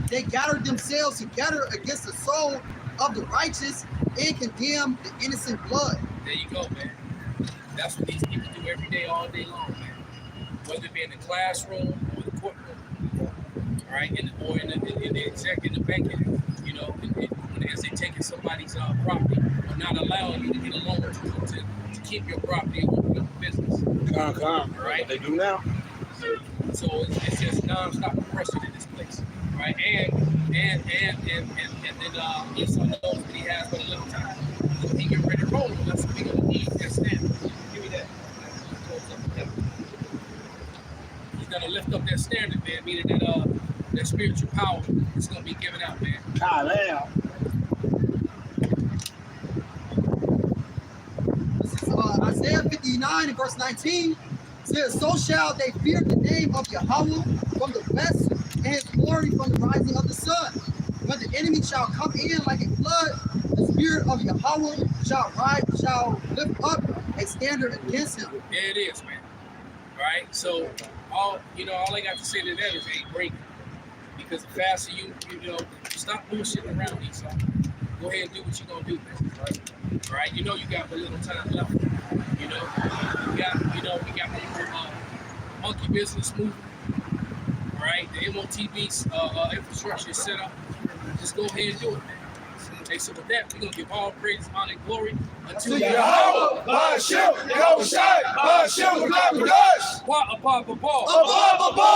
They gathered themselves together against the soul of the righteous and condemn the innocent blood. There you go, man. That's what these people do every day, all day long, man. Whether it be in the classroom or the courtroom, all right, in the banking, you know, as they taking somebody's property or not allowing you to get a loan to keep your property and your business. All right. They do now. So it's just non-stop oppression in this place, right? And then Esau knows that he has but a little time. So he get ready to roll. That's what we're gonna need. That standard. Give me that. He's gonna lift up that standard, man. Meaning that spiritual power is gonna be given out, man. This is Isaiah 59 and verse 19. It says, so shall they fear the name of Yahweh from the west and his glory from the rising of the sun. When the enemy shall come in like a flood, the spirit of Yahweh shall lift up a standard against him. There it is, man. All right. So all I got to say to that is, hey, break it. Because the faster you stop bullshitting around Esau. Go ahead and do what you're gonna do, man. Right? All right. You know you got a little time left. You know, we got monkey business moving. All right. The MOTB's infrastructure is set up. Just go ahead and do it, man. Okay, so with that, we're gonna give all praise, honor, and glory unto Yahweh, Ba'ashem, Yahweh Shai, Ba'ashem, Above, Above, above. above.